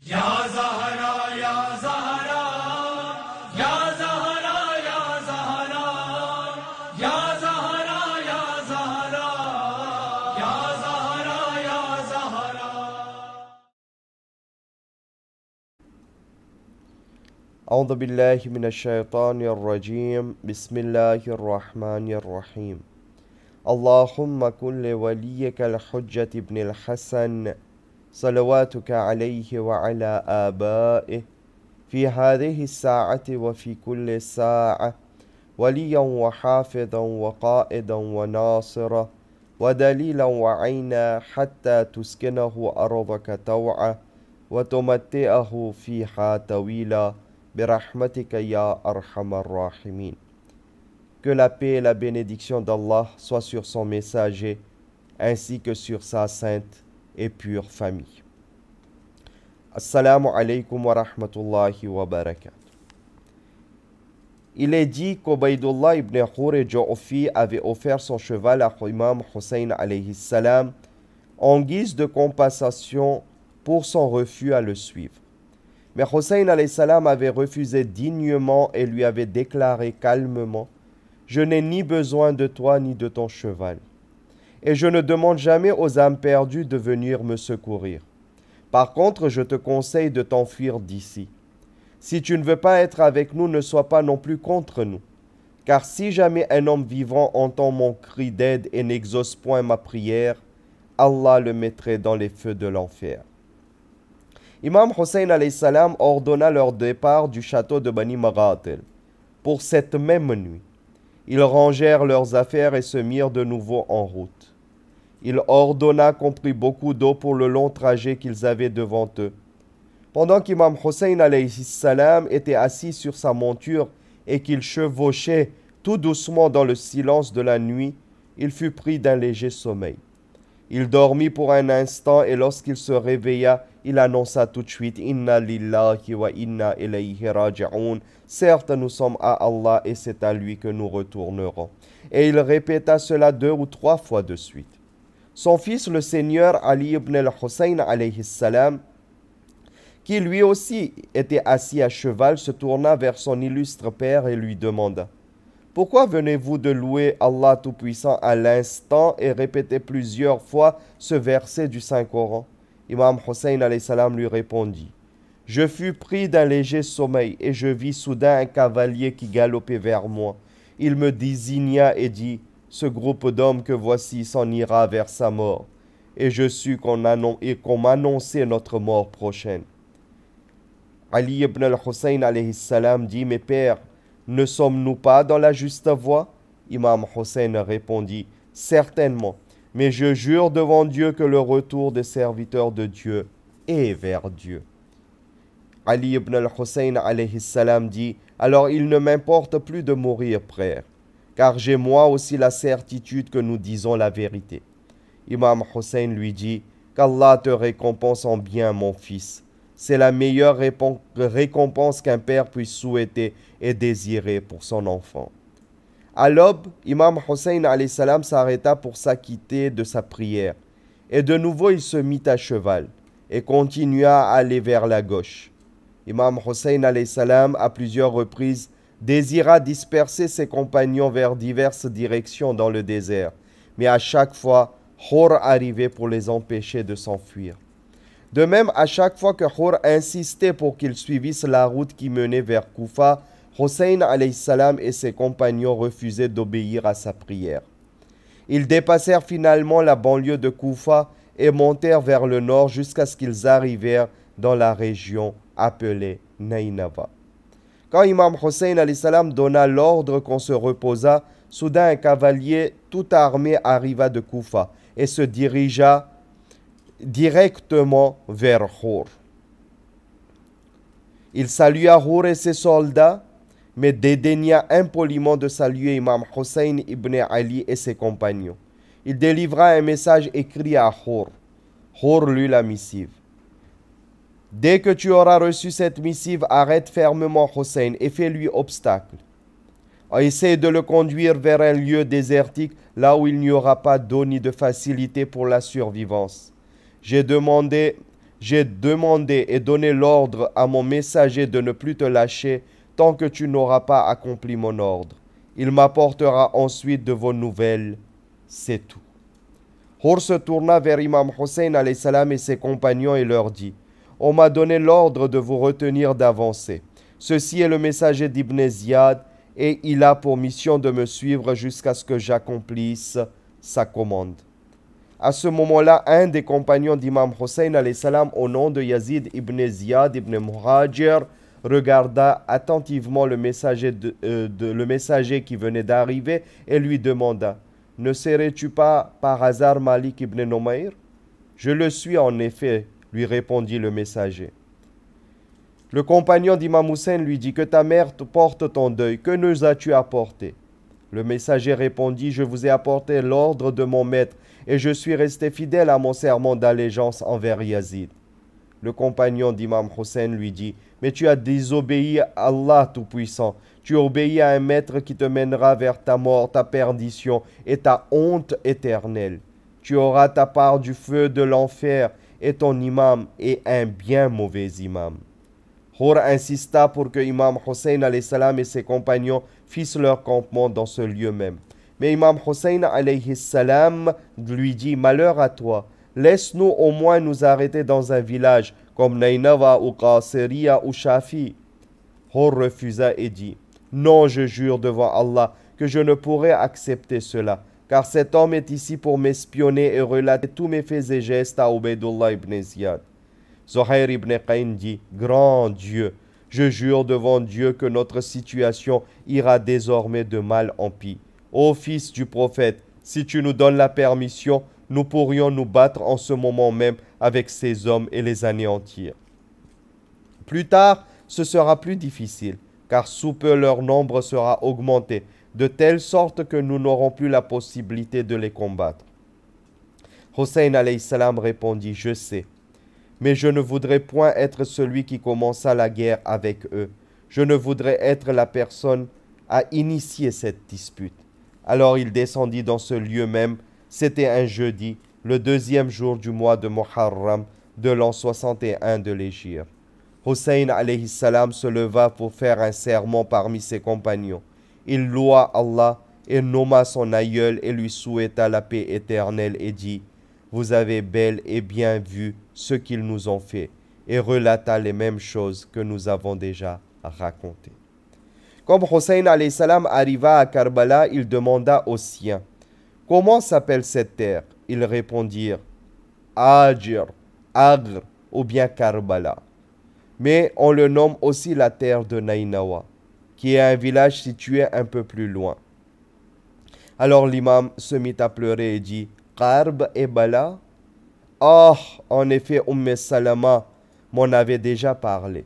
Ya Zahra, Ya Zahra, Ya Zahra, Ya Zahra, Ya Zahra, Ya Zahra, Ya Zahra, Ya Zahra. أعوذ بالله من الشيطان الرجيم بسم الله الرحمن الرحيم اللهم كن لوليك الحجة ابن الحسن صلواتك عليه وعلى آبائه في هذه الساعة وفي كل ساعة وليا وحافظا وقائدا وناصرا ودليلا وعينا حتى تسكنه أرضك طوعا وتمتئه فيها طويلا برحمتك يا أرحم الراحمين. Que la paix et la bénédiction d'Allah soient sur son messager ainsi que sur sa sainte et pure famille. Assalamu alaikum wa rahmatullahi wa barakatuh. Il est dit qu'Ubaydullah ibn Khur et Ju'fi avaient offert son cheval à l'imam Hussein alayhi salam en guise de compensation pour son refus à le suivre. Mais Hussein alayhi salam avait refusé dignement et lui avait déclaré calmement: Je n'ai ni besoin de toi ni de ton cheval, et je ne demande jamais aux âmes perdues de venir me secourir. Par contre, je te conseille de t'enfuir d'ici. Si tu ne veux pas être avec nous, ne sois pas non plus contre nous. Car si jamais un homme vivant entend mon cri d'aide et n'exauce point ma prière, Allah le mettrait dans les feux de l'enfer. Imam Hussein alayhi salam ordonna leur départ du château de Bani Maghatil pour cette même nuit. Ils rangèrent leurs affaires et se mirent de nouveau en route. Il ordonna qu'on prit beaucoup d'eau pour le long trajet qu'ils avaient devant eux. Pendant qu'Imam Hussein alayhi salam était assis sur sa monture et qu'il chevauchait tout doucement dans le silence de la nuit, il fut pris d'un léger sommeil. Il dormit pour un instant et lorsqu'il se réveilla, il annonça tout de suite: Inna lillahi wa inna ilayhi raji'un. Certes, nous sommes à Allah et c'est à lui que nous retournerons. Et il répéta cela 2 ou 3 fois de suite. Son fils, le seigneur Ali ibn al-Hussein alayhi salam, qui lui aussi était assis à cheval, se tourna vers son illustre père et lui demanda: Pourquoi venez-vous de louer Allah Tout-Puissant à l'instant et répéter plusieurs fois ce verset du Saint-Coran? Imam Hussein alayhi salam lui répondit: Je fus pris d'un léger sommeil et je vis soudain un cavalier qui galopait vers moi. Il me désigna et dit: Ce groupe d'hommes que voici s'en ira vers sa mort. Et je sus qu'on m'annonçait notre mort prochaine. Ali ibn al-Hussein alayhi salam dit: Mes pères, ne sommes-nous pas dans la juste voie? Imam Hussein répondit: Certainement, mais je jure devant Dieu que le retour des serviteurs de Dieu est vers Dieu. Ali ibn al-Hussein alayhi salam dit: Alors il ne m'importe plus de mourir, frère, car j'ai moi aussi la certitude que nous disons la vérité. Imam Hussein lui dit: Qu'Allah te récompense en bien, mon fils. C'est la meilleure récompense qu'un père puisse souhaiter et désirer pour son enfant. À l'aube, Imam Hussein alayhi salam s'arrêta pour s'acquitter de sa prière. Et de nouveau il se mit à cheval et continua à aller vers la gauche. Imam Hussein alayhi salam, à plusieurs reprises, désira disperser ses compagnons vers diverses directions dans le désert. Mais à chaque fois, Khur arrivait pour les empêcher de s'enfuir. De même, à chaque fois que Khur insistait pour qu'ils suivissent la route qui menait vers Koufa, Hussein alayhi salam et ses compagnons refusaient d'obéir à sa prière. Ils dépassèrent finalement la banlieue de Koufa et montèrent vers le nord jusqu'à ce qu'ils arrivèrent dans la région appelée Nainava. Quand Imam Hussein alayhi salam donna l'ordre qu'on se reposât, soudain un cavalier tout armé arriva de Koufa et se dirigea directement vers Khur. Il salua Khur et ses soldats, mais dédaigna impoliment de saluer Imam Hussein ibn Ali et ses compagnons. Il délivra un message écrit à Khur. Khur lut la missive. Dès que tu auras reçu cette missive, arrête fermement Hussein et fais-lui obstacle. Essaie de le conduire vers un lieu désertique, là où il n'y aura pas d'eau ni de facilité pour la survivance. J'ai demandé J'ai demandé et donné l'ordre à mon messager de ne plus te lâcher tant que tu n'auras pas accompli mon ordre. Il m'apportera ensuite de vos nouvelles. C'est tout. Hur se tourna vers Imam Hussein alayhi salam et ses compagnons et leur dit: On m'a donné l'ordre de vous retenir d'avancer. Ceci est le messager d'Ibn Ziyad et il a pour mission de me suivre jusqu'à ce que j'accomplisse sa commande. À ce moment-là, un des compagnons d'Imam Hussein alayhi salam au nom de Yazid ibn Ziyad ibn Muhajir regarda attentivement le messager qui venait d'arriver et lui demanda: Ne serais-tu pas par hasard Malik ibn Nomair? Je le suis en effet, lui répondit le messager. Le compagnon d'Imam Hussein lui dit: Que ta mère te porte ton deuil, que nous as-tu apporté? Le messager répondit: Je vous ai apporté l'ordre de mon maître et je suis resté fidèle à mon serment d'allégeance envers Yazid. Le compagnon d'Imam Hussein lui dit: Mais tu as désobéi à Allah Tout-Puissant. Tu obéis à un maître qui te mènera vers ta mort, ta perdition et ta honte éternelle. Tu auras ta part du feu de l'enfer et ton imam est un bien mauvais imam. Hur insista pour que Imam Hussein alayhi salam et ses compagnons fissent leur campement dans ce lieu même. Mais Imam Hussein alayhi salam lui dit: Malheur à toi, laisse-nous au moins nous arrêter dans un village comme Nainawa ou Qasiriya ou Shafi. Hur refusa et dit: Non, je jure devant Allah que je ne pourrai accepter cela, car cet homme est ici pour m'espionner et relater tous mes faits et gestes à Ubaydullah ibn Ziyad. Zuhair ibn Qayn dit: Grand Dieu, je jure devant Dieu que notre situation ira désormais de mal en pis. Ô fils du prophète, si tu nous donnes la permission, nous pourrions nous battre en ce moment même avec ces hommes et les anéantir. Plus tard, ce sera plus difficile, car sous peu leur nombre sera augmenté, de telle sorte que nous n'aurons plus la possibilité de les combattre. Hussein alayhi salam répondit: Je sais, mais je ne voudrais point être celui qui commença la guerre avec eux. Je ne voudrais être la personne à initier cette dispute. Alors il descendit dans ce lieu même. C'était un jeudi, le 2e jour du mois de Muharram, de l'an 61 de l'Hégire. Hussein alayhi salam se leva pour faire un serment parmi ses compagnons. Il loua Allah et nomma son aïeul et lui souhaita la paix éternelle et dit: Vous avez bel et bien vu ce qu'ils nous ont fait, et relata les mêmes choses que nous avons déjà racontées. Comme Hussein alayhi salam arriva à Karbala, il demanda aux siens: Comment s'appelle cette terre? Ils répondirent: Ajir, Agr ou bien Karbala. Mais on le nomme aussi la terre de Nainawa, qui est un village situé un peu plus loin. Alors l'imam se mit à pleurer et dit: Karb et Bala? Oh, en effet, Salama m'en avait déjà parlé.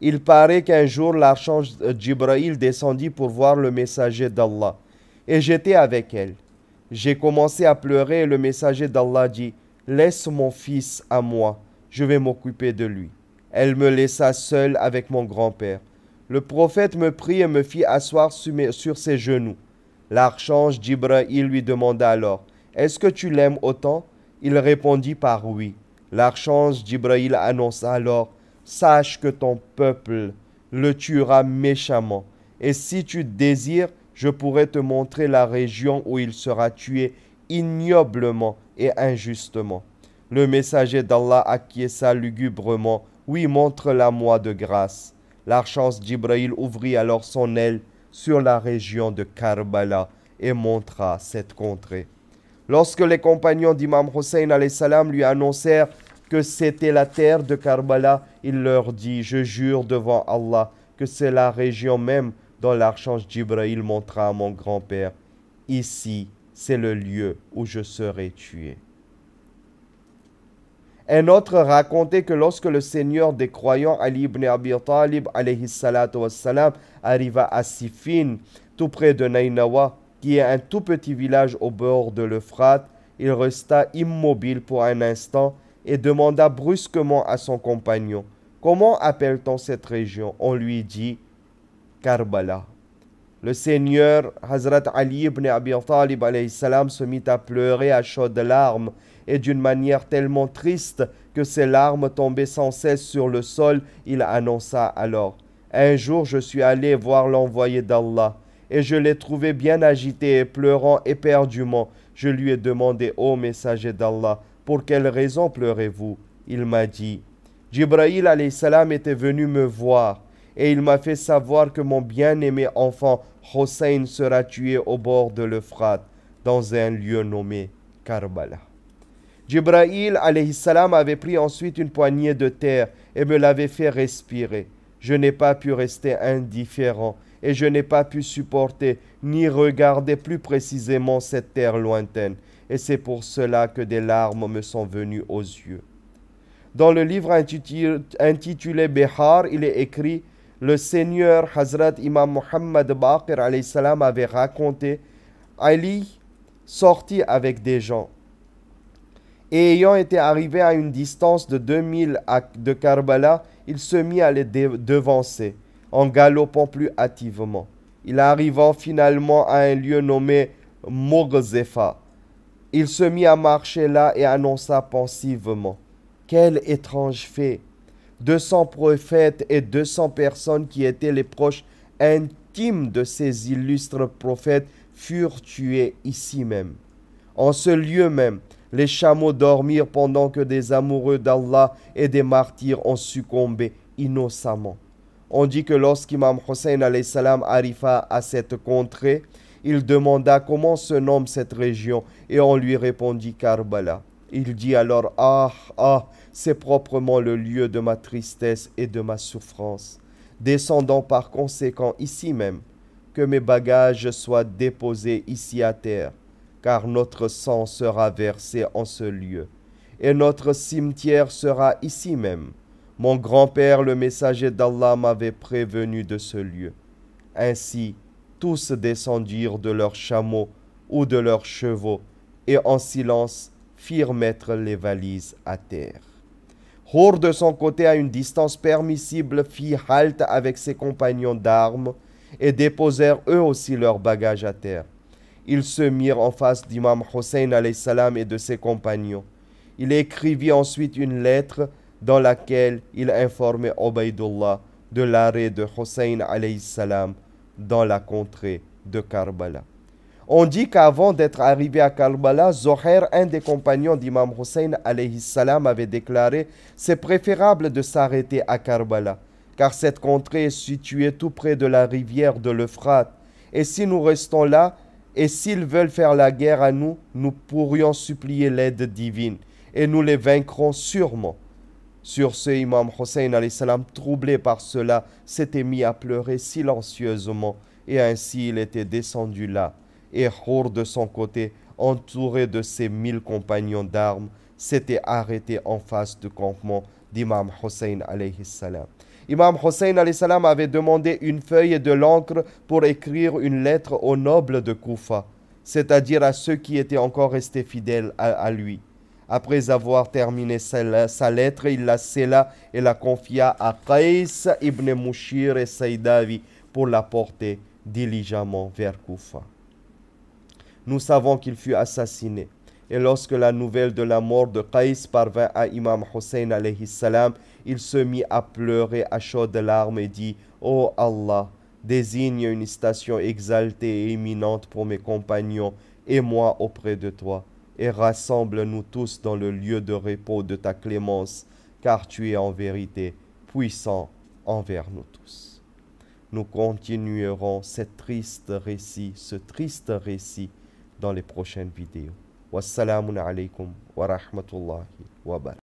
Il paraît qu'un jour l'archange Jibril descendit pour voir le messager d'Allah, et j'étais avec elle. J'ai commencé à pleurer et le messager d'Allah dit: Laisse mon fils à moi, je vais m'occuper de lui. Elle me laissa seule avec mon grand-père. Le prophète me prit et me fit asseoir sur ses genoux. L'archange Jibril lui demanda alors: Est-ce que tu l'aimes autant? Il répondit par oui. L'archange Jibril annonça alors: Sache que ton peuple le tuera méchamment, et si tu désires, je pourrai te montrer la région où il sera tué ignoblement et injustement. Le messager d'Allah acquiesça lugubrement: Oui, montre-la-moi de grâce. L'archange Jibril ouvrit alors son aile sur la région de Karbala et montra cette contrée. Lorsque les compagnons d'Imam Hussein alayhi salam lui annoncèrent que c'était la terre de Karbala, il leur dit: Je jure devant Allah que c'est la région même dont l'archange Jibril montra à mon grand-père. Ici, c'est le lieu où je serai tué. Un autre racontait que lorsque le seigneur des croyants, Ali ibn Abi Talib alayhi salatu wassalam, arriva à Siffin, tout près de Nainawa, qui est un tout petit village au bord de l'Euphrate, il resta immobile pour un instant et demanda brusquement à son compagnon: Comment appelle-t-on cette région? On lui dit: Karbala. Le Seigneur, Hazrat Ali ibn Abi Talib alayhi salam, se mit à pleurer à chaudes larmes et d'une manière tellement triste que ses larmes tombaient sans cesse sur le sol. Il annonça alors: un jour je suis allé voir l'envoyé d'Allah et je l'ai trouvé bien agité et pleurant éperdument. Je lui ai demandé: ô messager d'Allah, pour quelle raison pleurez-vous? Il m'a dit: Jibril alayhi salam était venu me voir et il m'a fait savoir que mon bien-aimé enfant Hossein sera tué au bord de l'Euphrate dans un lieu nommé Karbala. Jibril alayhi salam avait pris ensuite une poignée de terre et me l'avait fait respirer. Je n'ai pas pu rester indifférent et je n'ai pas pu supporter ni regarder plus précisément cette terre lointaine. Et c'est pour cela que des larmes me sont venues aux yeux. Dans le livre intitulé Bihar, il est écrit: le Seigneur Hazrat Imam Muhammad Baqir alayhi salam avait raconté: Ali sortit avec des gens et ayant été arrivé à une distance de 2000 de Karbala, il se mit à les devancer en galopant plus hâtivement. Il arrivant finalement à un lieu nommé Moghzefa, il se mit à marcher là et annonça pensivement: quel étrange fait! 200 prophètes et 200 personnes qui étaient les proches intimes de ces illustres prophètes furent tués ici même. En ce lieu même, les chameaux dormirent pendant que des amoureux d'Allah et des martyrs ont succombé innocemment. On dit que lorsqu'Imam Hossein alayhi salam arriva à cette contrée, il demanda comment se nomme cette région et on lui répondit Karbala. Il dit alors: ah, c'est proprement le lieu de ma tristesse et de ma souffrance. Descendant par conséquent ici même, que mes bagages soient déposés ici à terre, car notre sang sera versé en ce lieu, et notre cimetière sera ici même. Mon grand-père, le messager d'Allah, m'avait prévenu de ce lieu. Ainsi, tous descendirent de leurs chameaux ou de leurs chevaux, et en silence firent mettre les valises à terre. Hour, de son côté, à une distance permissible, fit halte avec ses compagnons d'armes et déposèrent eux aussi leurs bagages à terre. Ils se mirent en face d'Imam Hossein alayhi salam et de ses compagnons. Il écrivit ensuite une lettre dans laquelle il informait Ubaydullah de l'arrêt de Hossein alayhi salam dans la contrée de Karbala. On dit qu'avant d'être arrivé à Karbala, Zohair, un des compagnons d'Imam Hossein alayhi salam, avait déclaré: c'est préférable de s'arrêter à Karbala, car cette contrée est située tout près de la rivière de l'Euphrate. Et si nous restons là, et s'ils veulent faire la guerre à nous, nous pourrions supplier l'aide divine, et nous les vaincrons sûrement. Sur ce, Imam Hossein alayhi salam, troublé par cela, s'était mis à pleurer silencieusement, et ainsi il était descendu là. Et Hour, de son côté, entouré de ses 1000 compagnons d'armes, s'était arrêté en face du campement d'Imam Hossein alayhi salam. Imam Hossein alayhi salam avait demandé une feuille et de l'encre pour écrire une lettre aux nobles de Koufa, c'est-à-dire à ceux qui étaient encore restés fidèles à lui. Après avoir terminé sa lettre, il la scella et la confia à Qais ibn Mushir et Saïdavi pour la porter diligemment vers Koufa. Nous savons qu'il fut assassiné. Et lorsque la nouvelle de la mort de Qais parvint à Imam Hossein alayhi salam, il se mit à pleurer à chaudes larmes et dit: ô Allah, désigne une station exaltée et éminente pour mes compagnons et moi auprès de toi, et rassemble-nous tous dans le lieu de repos de ta clémence, car tu es en vérité puissant envers nous tous. Nous continuerons ce triste récit dans les prochaines vidéos. Wassalamun alaykum wa rahmatullahi wa barakatuh.